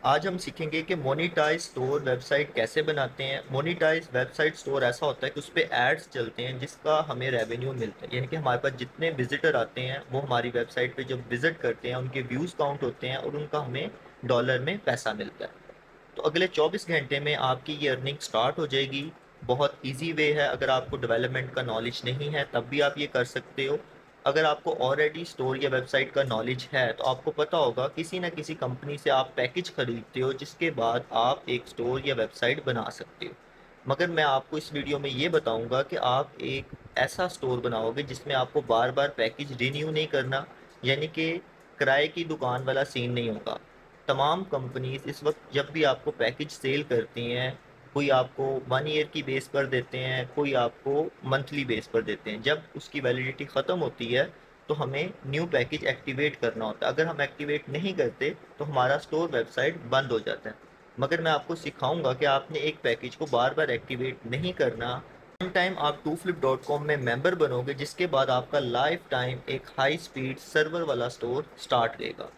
आज हम सीखेंगे कि मोनेटाइज स्टोर वेबसाइट कैसे बनाते हैं। मोनेटाइज वेबसाइट स्टोर ऐसा होता है कि उस पर एड्स चलते हैं जिसका हमें रेवेन्यू मिलता है, यानी कि हमारे पास जितने विजिटर आते हैं वो हमारी वेबसाइट पे जब विजिट करते हैं उनके व्यूज़ काउंट होते हैं और उनका हमें डॉलर में पैसा मिलता है। तो अगले 24 घंटे में आपकी ये अर्निंग स्टार्ट हो जाएगी। बहुत इजी वे है, अगर आपको डेवलपमेंट का नॉलेज नहीं है तब भी आप ये कर सकते हो। अगर आपको ऑलरेडी स्टोर या वेबसाइट का नॉलेज है तो आपको पता होगा किसी ना किसी कंपनी से आप पैकेज खरीदते हो जिसके बाद आप एक स्टोर या वेबसाइट बना सकते हो। मगर मैं आपको इस वीडियो में ये बताऊंगा कि आप एक ऐसा स्टोर बनाओगे जिसमें आपको बार बार पैकेज रिन्यू नहीं करना, यानी कि किराए की दुकान वाला सीन नहीं होगा। तमाम कंपनीज इस वक्त जब भी आपको पैकेज सेल करती हैं, कोई आपको 1 ईयर की बेस पर देते हैं, कोई आपको मंथली बेस पर देते हैं। जब उसकी वैलिडिटी ख़त्म होती है तो हमें न्यू पैकेज एक्टिवेट करना होता है। अगर हम एक्टिवेट नहीं करते तो हमारा स्टोर वेबसाइट बंद हो जाता है। मगर मैं आपको सिखाऊंगा कि आपने एक पैकेज को बार बार एक्टिवेट नहीं करना। वन टाइम आप 2flip.com में मेंबर बनोगे जिसके बाद आपका लाइफ टाइम एक हाई स्पीड सर्वर वाला स्टोर स्टार्ट रहेगा।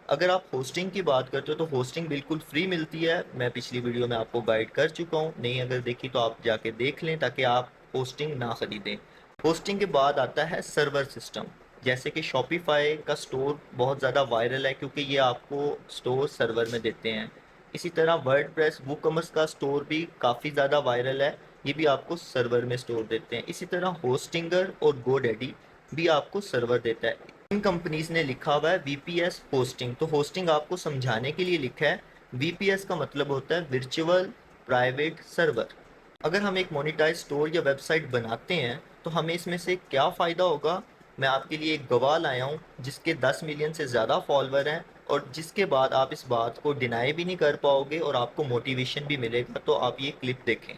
अगर आप होस्टिंग की बात करते हो तो होस्टिंग बिल्कुल फ्री मिलती है। मैं पिछली वीडियो में आपको गाइड कर चुका हूँ, नहीं अगर देखी तो आप जाके देख लें ताकि आप होस्टिंग ना खरीदें। होस्टिंग के बाद आता है सर्वर सिस्टम। जैसे कि शॉपिफाई का स्टोर बहुत ज़्यादा वायरल है क्योंकि ये आपको स्टोर सर्वर में देते हैं। इसी तरह वर्डप्रेस वूकॉमर्स का स्टोर भी काफ़ी ज़्यादा वायरल है, ये भी आपको सर्वर में स्टोर देते हैं। इसी तरह होस्टिंगर और गोडैडी भी आपको सर्वर देता है। इन कंपनीज ने लिखा हुआ है वीपीएस होस्टिंग, तो होस्टिंग आपको समझाने के लिए लिखा है। वीपीएस का मतलब होता है वर्चुअल प्राइवेट सर्वर। अगर हम एक मोनेटाइज स्टोर या वेबसाइट बनाते हैं तो हमें इसमें से क्या फ़ायदा होगा। मैं आपके लिए एक गवाह लाया हूँ जिसके 10 मिलियन से ज़्यादा फॉलोअर हैं और जिसके बाद आप इस बात को डिनाई भी नहीं कर पाओगे और आपको मोटिवेशन भी मिलेगा। तो आप ये क्लिप देखें।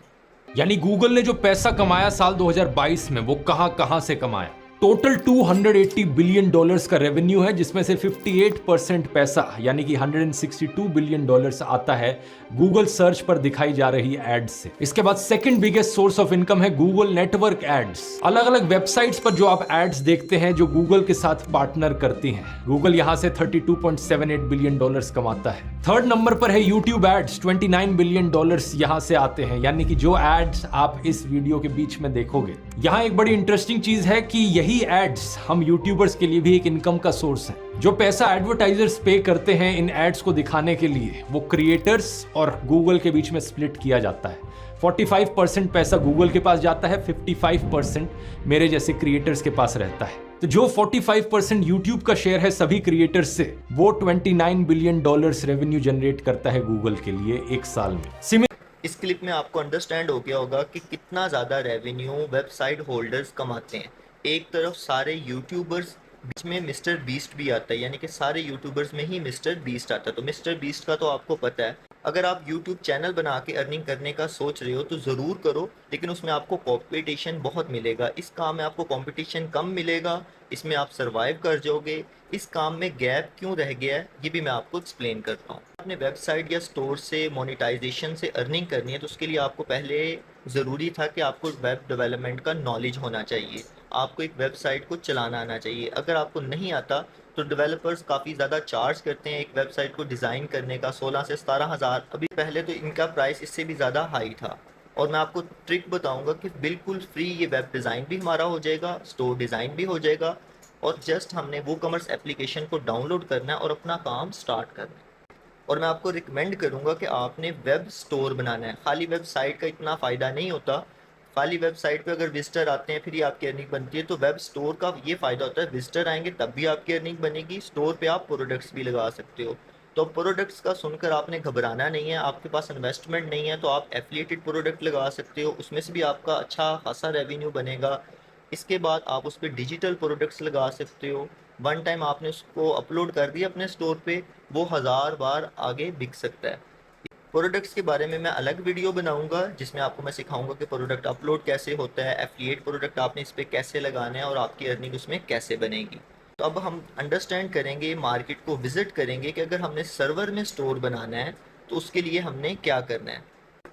यानी गूगल ने जो पैसा कमाया साल 2022 में वो कहां कहां से कमाया। टोटल 280 बिलियन डॉलर्स का रेवेन्यू है जिसमें से 58% पैसा यानी कि 162 बिलियन डॉलर्स आता है गूगल सर्च पर दिखाई जा रही एड्स से। इसके बाद second biggest source of income है गूगल नेटवर्क एड्स। अलग अलग वेबसाइट्स पर जो आप एड्स देखते हैं जो गूगल के साथ पार्टनर करती हैं, गूगल यहां से 32.78 बिलियन डॉलर्स कमाता है। थर्ड नंबर पर है यूट्यूब एड्स, 29 बिलियन डॉलर्स यहां से आते हैं, यानी कि जो एड्स आप इस वीडियो के बीच में देखोगे। यहां एक बड़ी इंटरेस्टिंग चीज है कि यही एड्स हम यूट्यूबर्स के लिए भी एक इनकम का सोर्स है। जो पैसा एडवर्टाइजर्स पे करते हैं इन एड्स को दिखाने के लिए वो क्रिएटर्स और गूगल के बीच में स्प्लिट किया जाता है। 45% पैसा गूगल के पास जाता है, 55% मेरे जैसे क्रिएटर्स के पास रहता है। तो जो 45% यूट्यूब का शेयर है सभी क्रिएटर्स से, वो 29 बिलियन डॉलर्स रेवेन्यू जनरेट करता है गूगल के लिए एक साल में। इस क्लिप में आपको अंडरस्टैंड हो गया होगा कि कितना ज़्यादा रेवेन्यू वेबसाइट होल्डर्स कमाते हैं। एक तरफ सारे यूट्यूबर्स, बीच में मिस्टर बीस्ट भी आता है, यानी कि सारे यूट्यूबर्स में ही मिस्टर बीस्ट आता है। तो मिस्टर बीस्ट का तो आपको पता है। अगर आप यूट्यूब चैनल बना के अर्निंग करने का सोच रहे हो तो ज़रूर करो, लेकिन उसमें आपको कंपटीशन बहुत मिलेगा। इस काम में आपको कंपटीशन कम मिलेगा, इसमें आप सरवाइव कर जाओगे। इस काम में गैप क्यों रह गया है ये भी मैं आपको एक्सप्लेन करता हूँ। अपने वेबसाइट या स्टोर से मोनेटाइजेशन से अर्निंग करनी है तो उसके लिए आपको पहले ज़रूरी था कि आपको वेब डेवलपमेंट का नॉलेज होना चाहिए, आपको एक वेबसाइट को चलाना आना चाहिए। अगर आपको नहीं आता तो डेवलपर्स काफ़ी ज़्यादा चार्ज करते हैं एक वेबसाइट को डिज़ाइन करने का, 16 से 17 हज़ार। अभी पहले तो इनका प्राइस इससे भी ज़्यादा हाई था। और मैं आपको ट्रिक बताऊंगा कि बिल्कुल फ्री ये वेब डिज़ाइन भी हमारा हो जाएगा, स्टोर डिज़ाइन भी हो जाएगा, और जस्ट हमने वूकॉमर्स एप्लीकेशन को डाउनलोड करना है और अपना काम स्टार्ट करना है। और मैं आपको रिकमेंड करूंगा कि आपने वेब स्टोर बनाना है, खाली वेबसाइट का इतना फ़ायदा नहीं होता। खाली वेबसाइट पे अगर विजिटर आते हैं फिर ही आपकी अर्निंग बनती है। तो वेब स्टोर का ये फ़ायदा होता है, विजिटर आएंगे तब भी आपकी अर्निंग बनेगी। स्टोर पे आप प्रोडक्ट्स भी लगा सकते हो। तो प्रोडक्ट्स का सुनकर आपने घबराना नहीं है। आपके पास इन्वेस्टमेंट नहीं है तो आप एफिलिएटेड प्रोडक्ट लगा सकते हो, उसमें से भी आपका अच्छा खासा रेवेन्यू बनेगा। इसके बाद आप उस पर डिजिटल प्रोडक्ट्स लगा सकते हो। वन टाइम आपने उसको अपलोड कर दिया अपने स्टोर पे, वो 1000 बार आगे बिक सकता है। प्रोडक्ट्स के बारे में मैं अलग वीडियो बनाऊंगा जिसमें आपको मैं सिखाऊंगा कि प्रोडक्ट अपलोड कैसे होता है, एफिलिएट प्रोडक्ट आपने इस पर कैसे लगाना है और आपकी अर्निंग उसमें कैसे बनेगी। तो अब हम अंडरस्टैंड करेंगे, मार्केट को विजिट करेंगे कि अगर हमने सर्वर में स्टोर बनाना है तो उसके लिए हमने क्या करना है।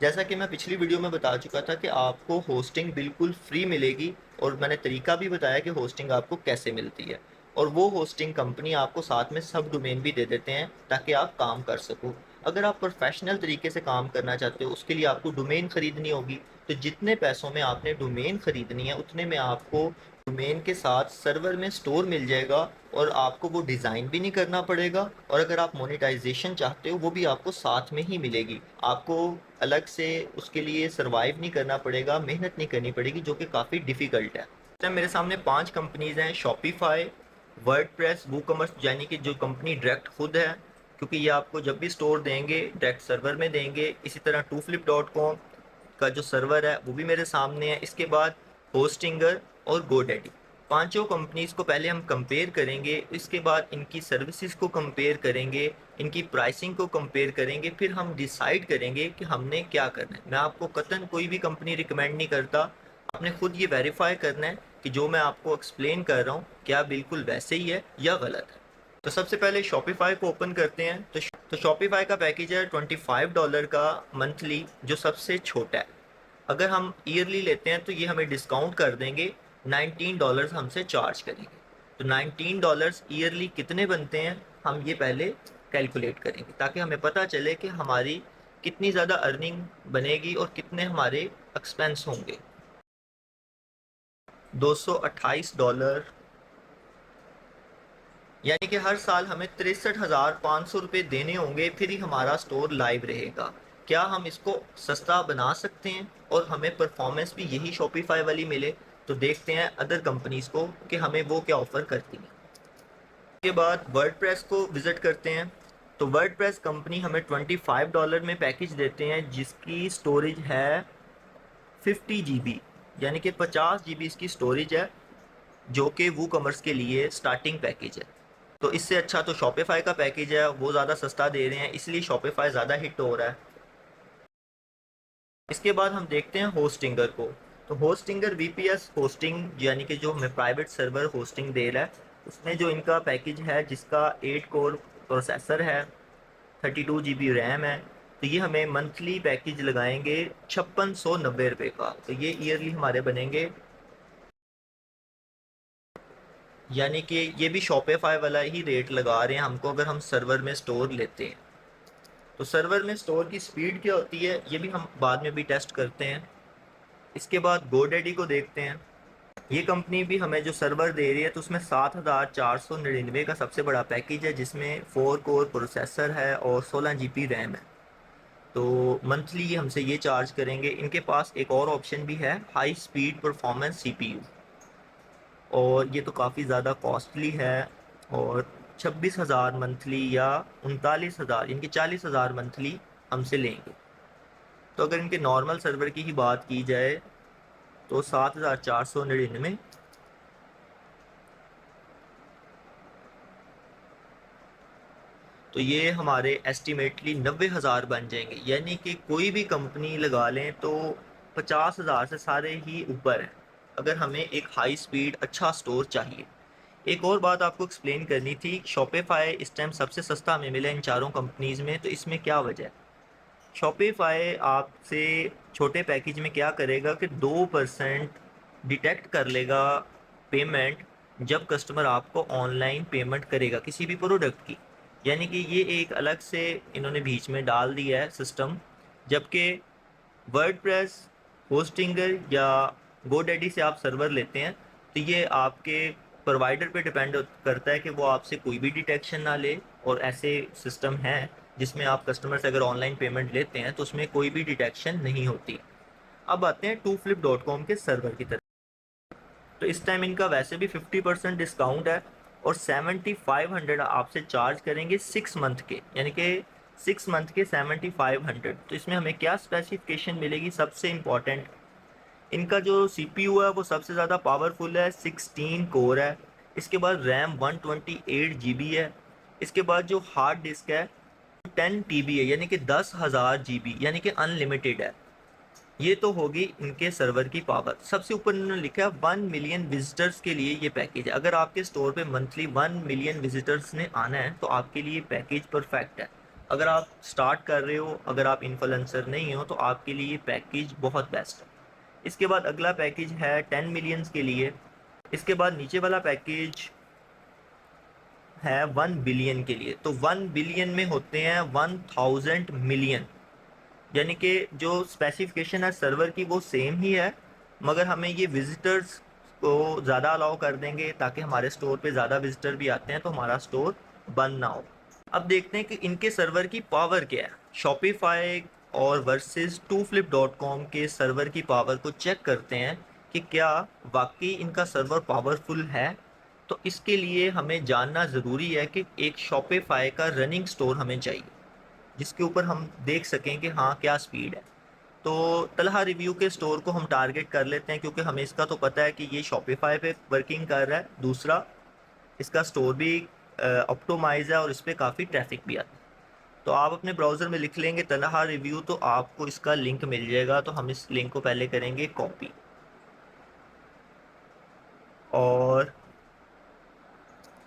जैसा कि मैं पिछली वीडियो में बता चुका था कि आपको होस्टिंग बिल्कुल फ्री मिलेगी, और मैंने तरीका भी बताया कि होस्टिंग आपको कैसे मिलती है। और वो होस्टिंग कंपनी आपको साथ में सब डोमेन भी दे देते हैं ताकि आप काम कर सको। अगर आप प्रोफेशनल तरीके से काम करना चाहते हो, उसके लिए आपको डोमेन ख़रीदनी होगी। तो जितने पैसों में आपने डोमेन ख़रीदनी है, उतने में आपको डोमेन के साथ सर्वर में स्टोर मिल जाएगा, और आपको वो डिज़ाइन भी नहीं करना पड़ेगा। और अगर आप मोनेटाइजेशन चाहते हो, वो भी आपको साथ में ही मिलेगी। आपको अलग से उसके लिए सर्वाइव नहीं करना पड़ेगा, मेहनत नहीं करनी पड़ेगी, जो कि काफ़ी डिफ़िकल्ट है। तो मेरे सामने 5 कंपनीज़ हैं: शॉपिफाई, वर्डप्रेस, वूकॉमर्स, यानी कि जो कंपनी डायरेक्ट खुद है, क्योंकि ये आपको जब भी स्टोर देंगे डायरेक्ट सर्वर में देंगे। इसी तरह टूफ्लिप.com का जो सर्वर है वो भी मेरे सामने है। इसके बाद होस्टिंगर और गोडैडी, पांचों कंपनीज़ को पहले हम कंपेयर करेंगे। इसके बाद इनकी सर्विसेज को कंपेयर करेंगे, इनकी प्राइसिंग को कंपेयर करेंगे, फिर हम डिसाइड करेंगे कि हमने क्या करना है। मैं आपको कतन कोई भी कंपनी रिकमेंड नहीं करता, आपने खुद ये वेरीफाई करना है कि जो मैं आपको एक्सप्लेन कर रहा हूँ क्या बिल्कुल वैसे ही है या गलत है। तो सबसे पहले शॉपिफाई को ओपन करते हैं। तो शॉपिफाई का पैकेज है $25 का मंथली, जो सबसे छोटा है। अगर हम ईयरली लेते हैं तो ये हमें डिस्काउंट कर देंगे, $19 हमसे चार्ज करेंगे। तो $19 ईयरली कितने बनते हैं, हम ये पहले कैलकुलेट करेंगे, ताकि हमें पता चले कि हमारी कितनी ज़्यादा अर्निंग बनेगी और कितने हमारे एक्सपेंस होंगे। $228, यानी कि हर साल हमें 63,500 रुपये देने होंगे, फिर ही हमारा स्टोर लाइव रहेगा। क्या हम इसको सस्ता बना सकते हैं और हमें परफॉर्मेंस भी यही शॉपिफाई वाली मिले? तो देखते हैं अदर कंपनीज़ को कि हमें वो क्या ऑफ़र करती हैं। उसके बाद वर्डप्रेस को विज़िट करते हैं। तो वर्डप्रेस कंपनी हमें $25 में पैकेज देते हैं, जिसकी स्टोरेज है 50 GB, यानी कि 50 GB इसकी स्टोरेज है, जो कि वूकॉमर्स के लिए स्टार्टिंग पैकेज है। तो इससे अच्छा तो शॉपिफाई का पैकेज है, वो ज़्यादा सस्ता दे रहे हैं, इसलिए शॉपिफाई ज़्यादा हिट हो रहा है। इसके बाद हम देखते हैं होस्टिंगर को। तो होस्टिंगर वीपीएस होस्टिंग, यानी कि जो हमें प्राइवेट सर्वर होस्टिंग दे रहा है, उसमें जो इनका पैकेज है, जिसका 8 कोर प्रोसेसर है, 32 GB रैम है, तो ये हमें मंथली पैकेज लगाएंगे 5690 रुपये का। तो ये ईयरली हमारे बनेंगे, यानी कि ये भी शॉपिफाई वाला ही रेट लगा रहे हैं हमको, अगर हम सर्वर में स्टोर लेते हैं। तो सर्वर में स्टोर की स्पीड क्या होती है, ये भी हम बाद में भी टेस्ट करते हैं। इसके बाद गोडैडी को देखते हैं। ये कंपनी भी हमें जो सर्वर दे रही है, तो उसमें 7499 का सबसे बड़ा पैकेज है, जिसमें 4 कोर प्रोसेसर है और 16 GB रैम है। तो मंथली ये हमसे ये चार्ज करेंगे। इनके पास एक और ऑप्शन भी है, हाई स्पीड परफॉर्मेंस सीपीयू, और ये तो काफ़ी ज़्यादा कॉस्टली है, और 26,000 मंथली या 39,000, इनके 40,000 मंथली हमसे लेंगे। तो अगर इनके नॉर्मल सर्वर की ही बात की जाए तो 7,499, तो ये हमारे एस्टिमेटली 90,000 बन जाएंगे। यानी कि कोई भी कंपनी लगा लें तो 50,000 से सारे ही ऊपर हैं, अगर हमें एक हाई स्पीड अच्छा स्टोर चाहिए। एक और बात आपको एक्सप्लेन करनी थी, शॉपिफाई इस टाइम सबसे सस्ता हमें मिला इन चारों कंपनीज़ में, तो इसमें क्या वजह है? शॉपिफाई आपसे छोटे पैकेज में क्या करेगा कि 2% डिटेक्ट कर लेगा पेमेंट, जब कस्टमर आपको ऑनलाइन पेमेंट करेगा किसी भी प्रोडक्ट की। यानी कि ये एक अलग से इन्होंने बीच में डाल दिया है सिस्टम। जबकि वर्डप्रेस, होस्टिंगर या गोडैडी से आप सर्वर लेते हैं, तो ये आपके प्रोवाइडर पे डिपेंड करता है कि वो आपसे कोई भी डिटेक्शन ना ले। और ऐसे सिस्टम हैं जिसमें आप कस्टमर से अगर ऑनलाइन पेमेंट लेते हैं तो उसमें कोई भी डिटेक्शन नहीं होती। अब आते हैं टूफ्लिप.com के सर्वर की तरफ। तो इस टाइम इनका वैसे भी 50% डिस्काउंट है, और 7500 आपसे चार्ज करेंगे 6 मंथ के, यानी कि 6 मंथ के 7500। तो इसमें हमें क्या स्पेसिफिकेशन मिलेगी? सबसे इम्पॉर्टेंट, इनका जो सीपीयू है वो सबसे ज़्यादा पावरफुल है, 16 कोर है। इसके बाद रैम 128 GB है। इसके बाद जो हार्ड डिस्क है 10 TB है, यानी कि 10,000 GB, यानी कि अनलिमिटेड है। ये तो होगी इनके सर्वर की पावर। सबसे ऊपर इन्होंने लिखा है 1 मिलियन विजिटर्स के लिए ये पैकेज है। अगर आपके स्टोर पे मंथली 1 मिलियन विजिटर्स ने आना है तो आपके लिए पैकेज परफेक्ट है। अगर आप स्टार्ट कर रहे हो, अगर आप इन्फ्लुएंसर नहीं हो, तो आपके लिए ये पैकेज बहुत बेस्ट है। इसके बाद अगला पैकेज है 10 मिलियंस के लिए। इसके बाद नीचे वाला पैकेज है 1 बिलियन के लिए, तो 1 बिलियन में होते हैं 1000 मिलियन। यानी कि जो स्पेसिफिकेशन है सर्वर की वो सेम ही है, मगर हमें ये विजिटर्स को ज़्यादा अलाउ कर देंगे ताकि हमारे स्टोर पे ज़्यादा विजिटर भी आते हैं तो हमारा स्टोर बंद ना हो। अब देखते हैं कि इनके सर्वर की पावर क्या है। शॉपिफाई और वर्सेस टूफ्लिप.com के सर्वर की पावर को चेक करते हैं कि क्या वाकई इनका सर्वर पावरफुल है। तो इसके लिए हमें जानना ज़रूरी है कि एक शॉपिफाई का रनिंग स्टोर हमें चाहिए जिसके ऊपर हम देख सकें कि हाँ क्या स्पीड है। तो तलहा रिव्यू के स्टोर को हम टारगेट कर लेते हैं क्योंकि हमें इसका तो पता है कि ये शॉपिफाई पे वर्किंग कर रहा है। दूसरा, इसका स्टोर भी ऑप्टिमाइज है और इस पर काफ़ी ट्रैफिक भी आता है। तो आप अपने ब्राउज़र में लिख लेंगे तलहा रिव्यू तो आपको इसका लिंक मिल जाएगा। तो हम इस लिंक को पहले करेंगे कॉपी, और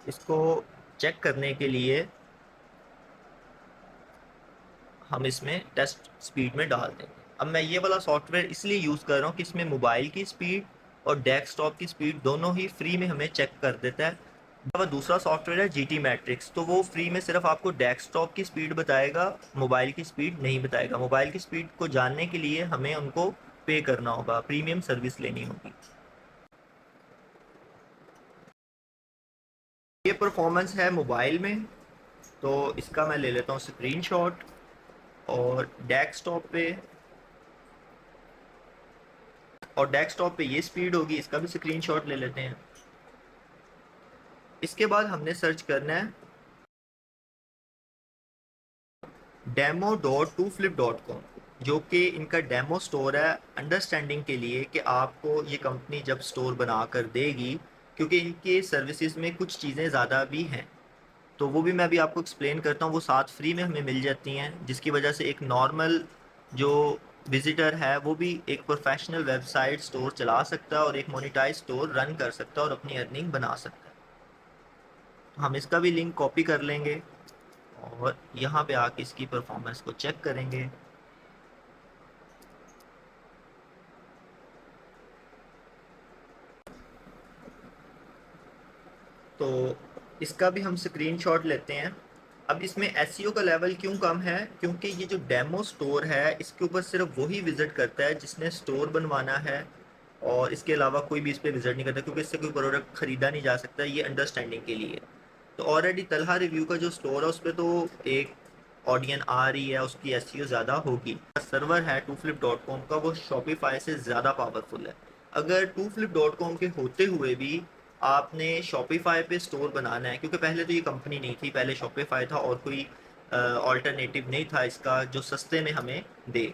इसको चेक करने के लिए हम इसमें टेस्ट स्पीड में डाल देंगे। अब मैं ये वाला सॉफ्टवेयर इसलिए यूज़ कर रहा हूँ कि इसमें मोबाइल की स्पीड और डेस्कटॉप की स्पीड दोनों ही फ्री में हमें चेक कर देता है। अब दूसरा सॉफ्टवेयर है GT मैट्रिक्स, तो वो फ्री में सिर्फ आपको डेस्कटॉप की स्पीड बताएगा, मोबाइल की स्पीड नहीं बताएगा। मोबाइल की स्पीड को जानने के लिए हमें उनको पे करना होगा, प्रीमियम सर्विस लेनी होगी। ये परफॉर्मेंस है मोबाइल में, तो इसका मैं ले लेता हूँ स्क्रीनशॉट, और डेस्कटॉप पे ये स्पीड होगी, इसका भी स्क्रीनशॉट ले लेते हैं। इसके बाद हमने सर्च करना है demo.2flip.com, जो कि इनका डेमो स्टोर है अंडरस्टैंडिंग के लिए कि आपको ये कंपनी जब स्टोर बना कर देगी, क्योंकि इनके सर्विसेज में कुछ चीज़ें ज़्यादा भी हैं तो वो भी मैं अभी आपको एक्सप्लेन करता हूँ। वो साथ फ्री में हमें मिल जाती हैं जिसकी वजह से एक नॉर्मल जो विजिटर है वो भी एक प्रोफेशनल वेबसाइट स्टोर चला सकता है और एक मोनेटाइज स्टोर रन कर सकता है और अपनी अर्निंग बना सकता है। तो हम इसका भी लिंक कॉपी कर लेंगे और यहाँ पे आके इसकी परफॉर्मेंस को चेक करेंगे। तो इसका भी हम स्क्रीनशॉट लेते हैं। अब इसमें एसईओ का लेवल क्यों कम है, क्योंकि ये जो डेमो स्टोर है इसके ऊपर सिर्फ वही विजिट करता है जिसने स्टोर बनवाना है, और इसके अलावा कोई भी इस पर विजिट नहीं करता क्योंकि इससे कोई प्रोडक्ट ख़रीदा नहीं जा सकता। ये अंडरस्टैंडिंग के लिए। तो ऑलरेडी तलहा रिव्यू का जो स्टोर है उस पर तो एक ऑडियंस आ रही है, उसकी एसईओ ज़्यादा होगी। सर्वर है टूफ्लिप.com का, वो शॉपिफाई से ज़्यादा पावरफुल है। अगर टूफ्लिप.com के होते हुए भी आपने शॉपिफाई पे स्टोर बनाना है, क्योंकि पहले तो ये कंपनी नहीं थी, पहले शॉपिफाई था और कोई ऑल्टरनेटिव नहीं था इसका जो सस्ते में हमें दे।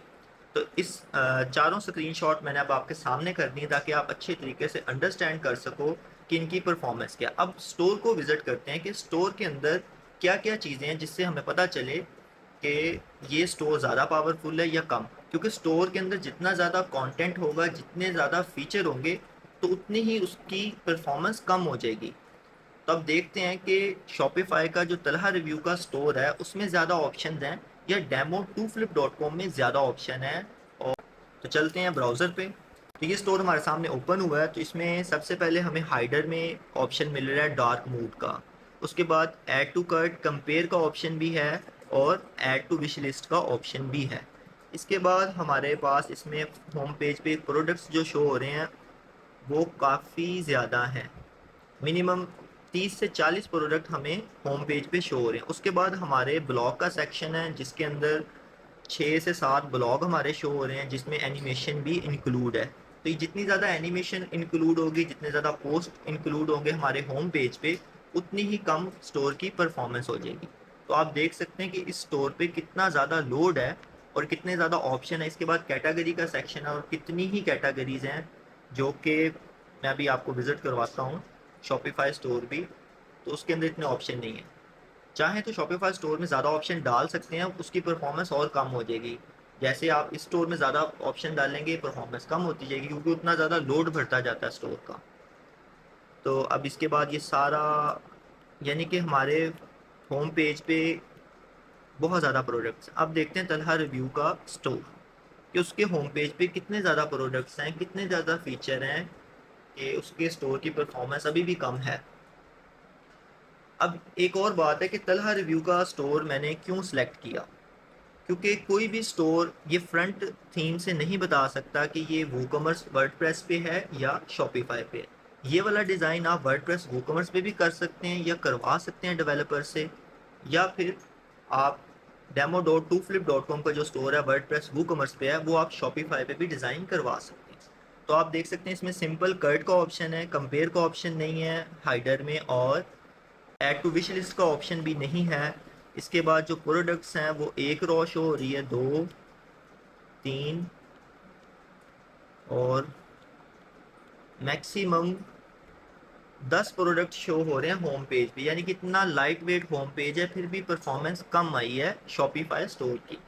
तो इस चारों स्क्रीनशॉट मैंने अब आपके सामने कर दी ताकि आप अच्छे तरीके से अंडरस्टैंड कर सको कि इनकी परफॉर्मेंस क्या। अब स्टोर को विजिट करते हैं कि स्टोर के अंदर क्या क्या चीज़ें हैं जिससे हमें पता चले कि ये स्टोर ज़्यादा पावरफुल है या कम। क्योंकि स्टोर के अंदर जितना ज़्यादा कंटेंट होगा, जितने ज़्यादा फीचर होंगे, तो उतनी ही उसकी परफॉर्मेंस कम हो जाएगी। तो अब देखते हैं कि शॉपिफाई का जो तलहा रिव्यू का स्टोर है उसमें ज़्यादा ऑप्शन हैं या demo2flip.com में ज़्यादा ऑप्शन है। और तो चलते हैं ब्राउज़र पे। तो ये स्टोर हमारे सामने ओपन हुआ है। तो इसमें सबसे पहले हमें हाइडर में ऑप्शन मिल रहा है डार्क मोड का, उसके बाद ऐड टू कार्ट कंपेयर का ऑप्शन भी है और ऐड टू विश लिस्ट का ऑप्शन भी है। इसके बाद हमारे पास इसमें होम पेज पे प्रोडक्ट्स जो शो हो रहे हैं वो काफ़ी ज़्यादा हैं। मिनिमम 30 से 40 प्रोडक्ट हमें होम पेज पे शो हो रहे हैं। उसके बाद हमारे ब्लॉग का सेक्शन है जिसके अंदर 6 से 7 ब्लॉग हमारे शो हो रहे हैं जिसमें एनिमेशन भी इंक्लूड है। तो ये जितनी ज़्यादा एनिमेशन इंक्लूड होगी, जितने ज़्यादा पोस्ट इंक्लूड होंगे हमारे होम पेज पे, उतनी ही कम स्टोर की परफॉर्मेंस हो जाएगी। तो आप देख सकते हैं कि इस स्टोर पे कितना ज़्यादा लोड है और कितने ज़्यादा ऑप्शन है। इसके बाद कैटेगरी का सेक्शन है और कितनी ही कैटेगरीज हैं जो कि मैं अभी आपको विज़िट करवाता हूँ। शॉपिफाई स्टोर भी, तो उसके अंदर इतने ऑप्शन नहीं है। चाहें तो शॉपिफाई स्टोर में ज़्यादा ऑप्शन डाल सकते हैं, उसकी परफॉर्मेंस और कम हो जाएगी। जैसे आप इस स्टोर में ज़्यादा ऑप्शन डालेंगे परफॉर्मेंस कम होती जाएगी क्योंकि उतना ज़्यादा लोड भरता जाता है स्टोर का। तो अब इसके बाद ये सारा, यानी कि हमारे होम पेज पे बहुत ज़्यादा प्रोडक्ट्स। अब देखते हैं तलहा रिव्यू का स्टोर कि उसके होम पेज पे कितने ज़्यादा प्रोडक्ट्स हैं, कितने ज़्यादा फीचर हैं कि उसके स्टोर की परफॉर्मेंस अभी भी कम है। अब एक और बात है कि तलहा रिव्यू का स्टोर मैंने क्यों सिलेक्ट किया, क्योंकि कोई भी स्टोर ये फ्रंट थीम से नहीं बता सकता कि ये वूकॉमर्स वर्डप्रेस पे है या शॉपिफाई पे है। ये वाला डिज़ाइन आप वर्डप्रेस वूकॉमर्स पे भी कर सकते हैं या करवा सकते हैं डेवलपर से, या फिर आप demo.2flip.com का जो स्टोर है वर्डप्रेस वूकॉमर्स पे है, वो आप शॉपिफाई पे भी डिज़ाइन करवा सकते हैं। तो आप देख सकते हैं इसमें सिंपल कट का ऑप्शन है, कंपेयर का ऑप्शन नहीं है हाइडर में, और ऐड टू विश लिस्ट का ऑप्शन भी नहीं है। इसके बाद जो प्रोडक्ट्स हैं वो एक रो शो हो रही है, 2, 3 और मैक्सिमम 10 प्रोडक्ट शो हो रहे हैं होम पेज पे, यानी कि इतना लाइट वेट होम पेज है, फिर भी परफॉर्मेंस कम आई है शॉपिफाई स्टोर की।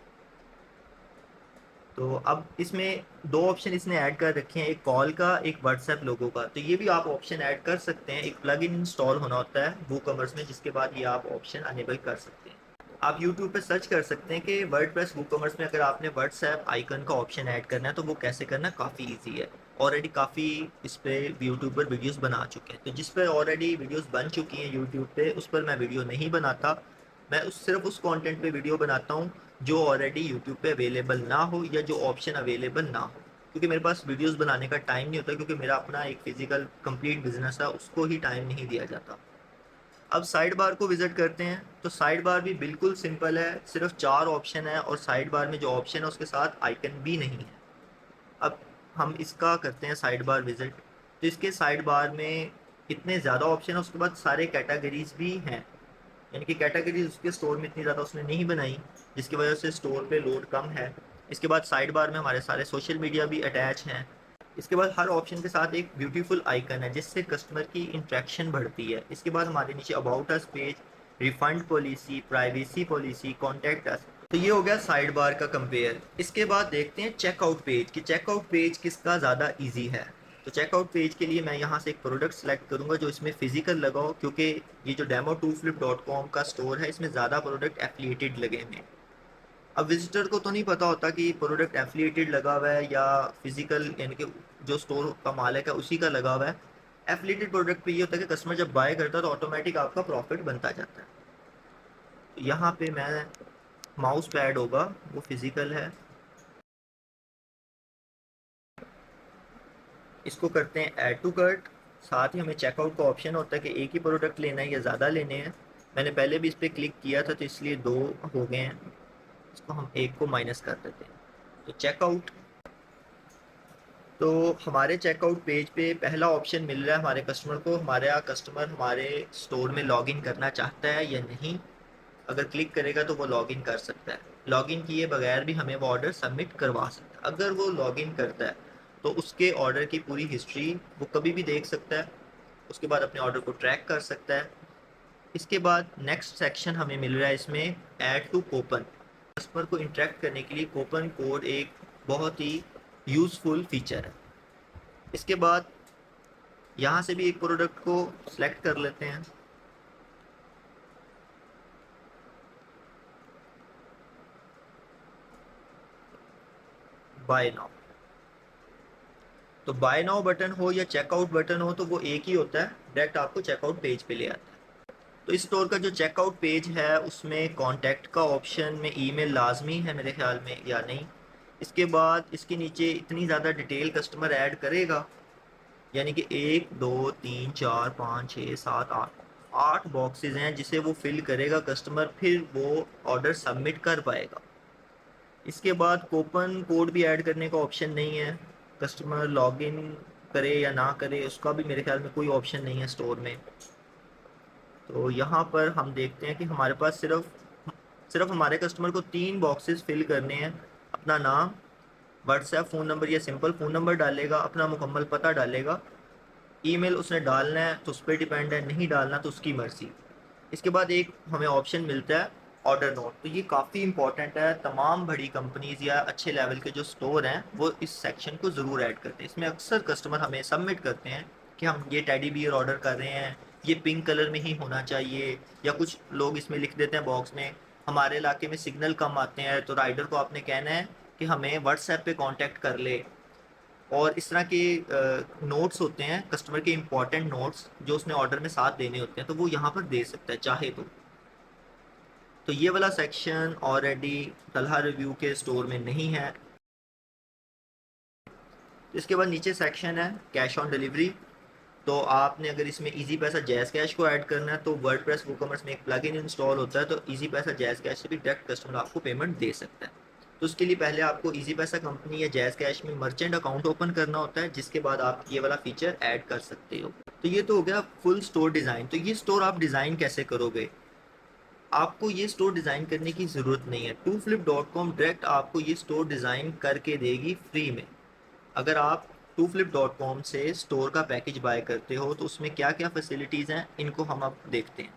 तो अब इसमें दो ऑप्शन इसने ऐड कर रखे हैं, एक कॉल का, एक व्हाट्सएप लोगो का। तो ये भी आप ऑप्शन ऐड कर सकते हैं, एक प्लग इन इंस्टॉल होना होता है वूकॉमर्स में, जिसके बाद ये आप ऑप्शन अनेबल कर सकते हैं। आप यूट्यूब पे सर्च कर सकते हैं कि वर्डप्रेस वूकॉमर्स में अगर आपने व्हाट्सएप आइकन का ऑप्शन ऐड करना है तो वो कैसे करना, काफ़ी ईजी है। ऑलरेडी काफ़ी इस पर यूट्यूब पर वीडियोज़ बना चुके हैं, तो जिस पर ऑलरेडी वीडियोज़ बन चुकी हैं यूट्यूब पे, उस पर मैं वीडियो नहीं बनाता। मैं सिर्फ उस कंटेंट पे वीडियो बनाता हूँ जो ऑलरेडी यूट्यूब पे अवेलेबल ना हो या जो ऑप्शन अवेलेबल ना हो, क्योंकि मेरे पास वीडियोस बनाने का टाइम नहीं होता, क्योंकि मेरा अपना एक फिजिकल कंप्लीट बिजनेस है, उसको ही टाइम नहीं दिया जाता। अब साइड बार को विजिट करते हैं, तो साइड बार भी बिल्कुल सिंपल है, सिर्फ 4 ऑप्शन है, और साइड बार में जो ऑप्शन है उसके साथ आइकन भी नहीं है। अब हम इसका करते हैं साइड बार विजिट। तो इसके साइड बार में इतने ज़्यादा ऑप्शन है, उसके बाद सारे कैटेगरीज भी हैं, यानी कि कैटेगरीज उसके स्टोर में इतनी ज़्यादा उसने नहीं बनाई, जिसकी वजह से स्टोर पे लोड कम है। इसके बाद साइड बार में हमारे सारे सोशल मीडिया भी अटैच हैं। इसके बाद हर ऑप्शन के साथ एक ब्यूटीफुल आइकन है जिससे कस्टमर की इंट्रैक्शन बढ़ती है। इसके बाद हमारे नीचे about us page, refund policy, privacy policy, contact us. तो ये हो गया साइड बार का कंपेयर। इसके बाद देखते हैं चेकआउट पेज कि चेकआउट पेज किसका ज़्यादा ईजी है। तो चेकआउट पेज के लिए मैं यहाँ से एक प्रोडक्ट सेलेक्ट करूँगा जो इसमें फिजिकल लगा हो, क्योंकि ये जो demo2flip.com का स्टोर है इसमें ज़्यादा प्रोडक्ट एफिलिएटेड लगे हुए हैं। अब विजिटर को तो नहीं पता होता कि प्रोडक्ट एफिलिएटेड लगा हुआ है या फिजिकल, यानी कि जो स्टोर का मालिक है उसी का लगा हुआ है। एफिलिएटेड प्रोडक्ट पे ये होता है कि कस्टमर जब बाय करता है तो ऑटोमेटिक आपका प्रॉफिट बनता जाता है। तो यहाँ पे मैं माउस पैड होगा वो फिजिकल है, इसको करते हैं ऐड टू कार्ट। साथ ही हमें चेकआउट का ऑप्शन होता है कि एक ही प्रोडक्ट लेना है या ज़्यादा लेने हैं। मैंने पहले भी इस पर क्लिक किया था तो इसलिए 2 हो गए हैं, इसको हम एक को माइनस कर देते हैं। तो चेकआउट, तो हमारे चेकआउट पेज पे पहला ऑप्शन मिल रहा है हमारे कस्टमर को, हमारा कस्टमर हमारे स्टोर में लॉगिन करना चाहता है या नहीं। अगर क्लिक करेगा तो वो लॉगिन कर सकता है, लॉगिन किए बगैर भी हमें वो ऑर्डर सबमिट करवा सकता है। अगर वो लॉगिन करता है तो उसके ऑर्डर की पूरी हिस्ट्री वो कभी भी देख सकता है, उसके बाद अपने ऑर्डर को ट्रैक कर सकता है। इसके बाद नेक्स्ट सेक्शन हमें मिल रहा है इसमें ऐड टू कूपन। कस्टमर को इंटरेक्ट करने के लिए कूपन कोड एक बहुत ही यूज़फुल फीचर है। इसके बाद यहाँ से भी एक प्रोडक्ट को सिलेक्ट कर लेते हैं। बाय नाउ, तो बाय नाउ बटन हो या चेकआउट बटन हो तो वो एक ही होता है, डायरेक्ट आपको चेकआउट पेज पे ले आता है। तो इस स्टोर का जो चेकआउट पेज है उसमें कॉन्टैक्ट का ऑप्शन में ईमेल लाजमी है मेरे ख्याल में, या नहीं। इसके बाद इसके नीचे इतनी ज़्यादा डिटेल कस्टमर ऐड करेगा, यानी कि 1 2 3 4 5 6 7 8 बॉक्सेस हैं जिसे वो फिल करेगा कस्टमर, फिर वो ऑर्डर सबमिट कर पाएगा। इसके बाद कूपन कोड भी ऐड करने का ऑप्शन नहीं है, कस्टमर लॉगिन करे या ना करे उसका भी मेरे ख्याल में कोई ऑप्शन नहीं है स्टोर में। तो यहाँ पर हम देखते हैं कि हमारे पास सिर्फ हमारे कस्टमर को 3 बॉक्सेस फिल करने हैं। अपना नाम, व्हाट्सएप फ़ोन नंबर या सिंपल फ़ोन नंबर डालेगा, अपना मुकम्मल पता डालेगा, ईमेल उसने डालना है तो उस पर डिपेंड है, नहीं डालना तो उसकी मर्ज़ी। इसके बाद एक हमें ऑप्शन मिलता है ऑर्डर नोट। तो ये काफ़ी इंपॉर्टेंट है, तमाम बड़ी कंपनीज़ या अच्छे लेवल के जो स्टोर हैं वो इस सेक्शन को ज़रूर ऐड करते हैं। इसमें अक्सर कस्टमर हमें सबमिट करते हैं कि हम ये टेडी बियर ऑर्डर कर रहे हैं, ये पिंक कलर में ही होना चाहिए, या कुछ लोग इसमें लिख देते हैं बॉक्स में हमारे इलाके में सिग्नल कम आते हैं, तो राइडर को आपने कहना है कि हमें व्हाट्सएप पे कांटेक्ट कर ले। और इस तरह के नोट्स होते हैं, कस्टमर के इंपॉर्टेंट नोट्स जो उसने ऑर्डर में साथ देने होते हैं, तो वो यहाँ पर दे सकता है चाहे तो ये वाला सेक्शन ऑलरेडी तलहा रिव्यू के स्टोर में नहीं है। तो इसके बाद नीचे सेक्शन है कैश ऑन डिलीवरी। तो आपने अगर इसमें इजी पैसा जैज़ कैश को ऐड करना है तो वर्डप्रेस वूकॉमर्स में एक प्लगइन इंस्टॉल होता है, तो इजी पैसा जैज़ कैश से भी डायरेक्ट कस्टमर आपको पेमेंट दे सकता है। तो उसके लिए पहले आपको इजी पैसा कंपनी या जैज़ कैश में मर्चेंट अकाउंट ओपन करना होता है, जिसके बाद आप ये वाला फीचर ऐड कर सकते हो। तो ये तो हो गया फुल स्टोर डिज़ाइन। तो ये स्टोर आप डिज़ाइन कैसे करोगे? आपको ये स्टोर डिज़ाइन करने की ज़रूरत नहीं है। टूफ्लिप.com डायरेक्ट आपको ये स्टोर डिज़ाइन करके देगी फ्री में। अगर आप टूफ्लिप.com से स्टोर का पैकेज बाय करते हो तो उसमें क्या क्या फैसिलिटीज़ हैं, इनको हम अब देखते हैं।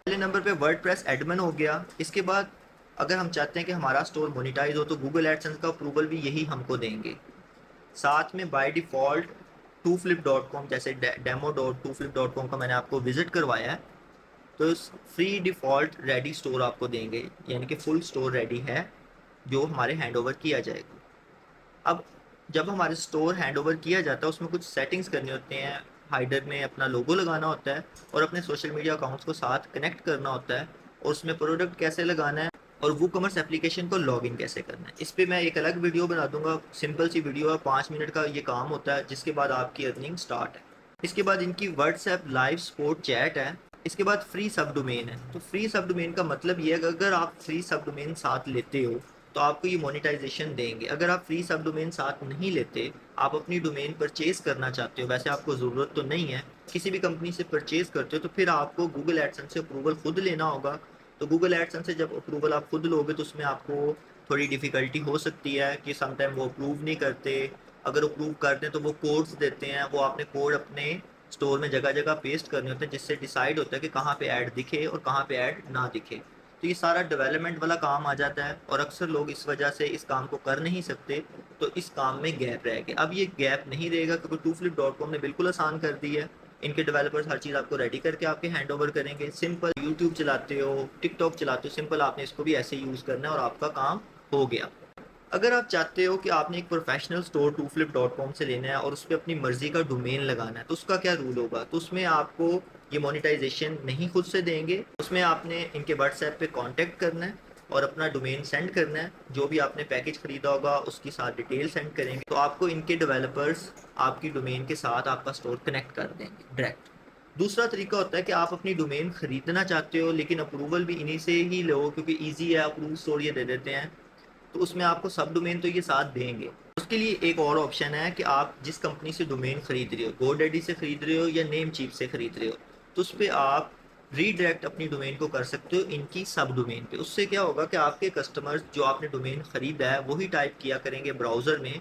पहले नंबर पे वर्डप्रेस एडमिन हो गया। इसके बाद अगर हम चाहते हैं कि हमारा स्टोर मोनिटाइज हो तो गूगल एडसेंस का अप्रूवल भी यही हमको देंगे। साथ में बाय डिफ़ॉल्ट टूफ्लिप.com, जैसे demo.tooflip.com का मैंने आपको विज़िट करवाया है, तो फ्री डिफ़ॉल्ट रेडी स्टोर आपको देंगे, यानी कि फुल स्टोर रेडी है जो हमारे हैंड ओवर किया जाएगा। अब जब हमारे स्टोर हैंड ओवर किया जाता है उसमें कुछ सेटिंग्स करने होते हैं। हाइडर में अपना लोगो लगाना होता है और अपने सोशल मीडिया अकाउंट्स को साथ कनेक्ट करना होता है, और उसमें प्रोडक्ट कैसे लगाना है और वूकॉमर्स एप्लीकेशन को लॉगिन कैसे करना है, इस पर मैं एक अलग वीडियो बना दूंगा। सिंपल सी वीडियो है, 5 मिनट का ये काम होता है, जिसके बाद आपकी अर्निंग स्टार्ट है। इसके बाद इनकी व्हाट्सएप लाइव सपोर्ट चैट है। इसके बाद फ्री सब डोमेन है। तो फ्री सब डोमेन का मतलब ये है कि अगर आप फ्री सब डोमेन साथ लेते हो तो आपको ये मोनेटाइजेशन देंगे। अगर आप फ्री सब डोमेन साथ नहीं लेते, आप अपनी डोमेन परचेज करना चाहते हो, वैसे आपको ज़रूरत तो नहीं है, किसी भी कंपनी से परचेज करते हो तो फिर आपको गूगल एडसेंस से अप्रूवल खुद लेना होगा। तो गूगल एडसेंस से जब अप्रूवल आप खुद लोगे तो उसमें आपको थोड़ी डिफ़िकल्टी हो सकती है कि समटाइम वो अप्रूव नहीं करते। अगर अप्रूव करते हैं तो वो कोड्स देते हैं, वो आपने कोड अपने स्टोर में जगह जगह पेस्ट करने होते हैं, जिससे डिसाइड होता है कि कहाँ पे ऐड दिखे और कहाँ पे ऐड ना दिखे। तो ये सारा डेवलपमेंट वाला काम आ जाता है और अक्सर लोग इस वजह से इस काम को कर नहीं सकते, तो इस काम में गैप रह गया। अब ये गैप नहीं रहेगा क्योंकि टूफ्लिप.com ने बिल्कुल आसान कर दी है। इनके डेवलपर्स हर चीज़ आपको रेडी करके आपके हैंड ओवर करेंगे। सिंपल यूट्यूब चलाते हो, टिकटॉक चलाते हो, सिंपल आपने इसको भी ऐसे यूज़ करना है और आपका काम हो गया। अगर आप चाहते हो कि आपने एक प्रोफेशनल स्टोर टूफ्लिप.com से लेना है और उस पर अपनी मर्जी का डोमेन लगाना है, तो उसका क्या रूल होगा? तो उसमें आपको ये मोनेटाइजेशन नहीं खुद से देंगे, उसमें आपने इनके व्हाट्सएप पे कांटेक्ट करना है और अपना डोमेन सेंड करना है। जो भी आपने पैकेज खरीदा होगा उसकी साथ डिटेल सेंड करेंगे, तो आपको इनके डेवलपर्स आपकी डोमेन के साथ आपका स्टोर कनेक्ट कर देंगे डायरेक्ट। दूसरा तरीका होता है कि आप अपनी डोमेन खरीदना चाहते हो लेकिन अप्रूवल भी इन्हीं से ही लो, क्योंकि ईजी है, अप्रूव स्टोर ये दे देते हैं, तो उसमें आपको सब डोमेन तो ये साथ देंगे। उसके लिए एक और ऑप्शन है कि आप जिस कंपनी से डोमेन खरीद रहे हो, गोडैडी से खरीद रहे हो या नेमचीप से खरीद रहे हो, तो उस पर आप रीडायरेक्ट अपनी डोमेन को कर सकते हो इनकी सब डोमेन पे। उससे क्या होगा कि आपके कस्टमर्स जो आपने डोमेन खरीदा है वही टाइप किया करेंगे ब्राउज़र में,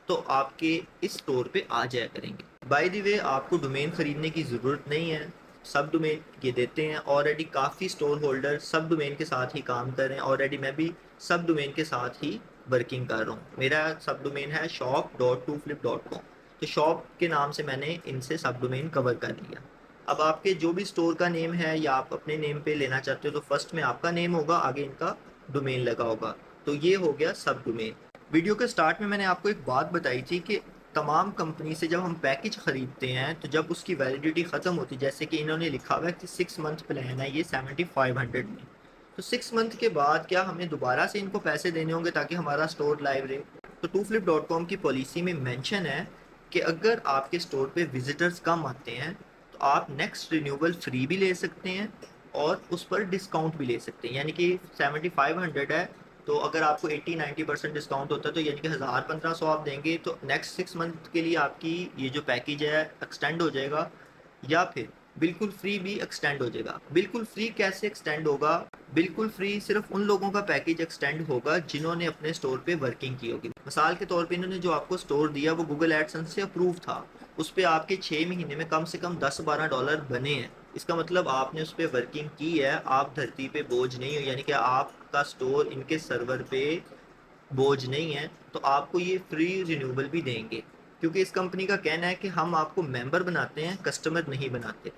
तो आपके इस स्टोर पे आ जाया करेंगे। बाय द वे, आपको डोमेन खरीदने की ज़रूरत नहीं है, सब डोमेन ये देते हैं। ऑलरेडी काफ़ी स्टोर होल्डर सब डोमेन के साथ ही काम कर रहे हैं। ऑलरेडी मैं भी सब डोमेन के साथ ही वर्किंग कर रहा हूँ। मेरा सब डोमेन है shop.tooflip.com, तो शॉप के नाम से मैंने इनसे सब डोमेन कवर कर लिया। अब आपके जो भी स्टोर का नेम है या आप अपने नेम पे लेना चाहते हो तो फर्स्ट में आपका नेम होगा, आगे इनका डोमेन लगा होगा। तो ये हो गया सब डोमेन। वीडियो के स्टार्ट में मैंने आपको एक बात बताई थी कि तमाम कंपनी से जब हम पैकेज ख़रीदते हैं तो जब उसकी वैलिडिटी ख़त्म होती है, जैसे कि इन्होंने लिखा हुआ है कि 6 मंथ प्लान है ये 7500 में, तो 6 मंथ के बाद क्या हमें दोबारा से इनको पैसे देने होंगे ताकि हमारा स्टोर लाइव रहे? तो टूफ्लिप.com की पॉलिसी में मेंशन है कि अगर आपके स्टोर पे विजिटर्स कम आते हैं तो आप नेक्स्ट रिन्यूअल फ्री भी ले सकते हैं और उस पर डिस्काउंट भी ले सकते हैं। यानी कि 7500 है, तो अगर आपको 80-90% डिस्काउंट होता है तो यानी कि 1000-1500 आप देंगे, तो नेक्स्ट 6 मंथ के लिए आपकी ये जो पैकेज है एक्सटेंड हो जाएगा, या फिर बिल्कुल फ्री भी एक्सटेंड हो जाएगा। बिल्कुल फ्री कैसे एक्सटेंड होगा? बिल्कुल फ्री सिर्फ उन लोगों का पैकेज एक्सटेंड होगा जिन्होंने अपने स्टोर पे वर्किंग की होगी। मिसाल के तौर पे इन्होंने जो आपको स्टोर दिया वो गूगल एडसेंस से अप्रूव था, उस पर आपके 6 महीने में कम से कम $10-12 बने हैं। इसका मतलब आपने उस पर वर्किंग की है, आप धरती पे बोझ नहीं हो, यानी कि आपका स्टोर इनके सर्वर पे बोझ नहीं है, तो आपको ये फ्री रिन्यूअल भी देंगे। क्योंकि इस कंपनी का कहना है कि हम आपको मेंबर बनाते हैं, कस्टमर नहीं बनाते।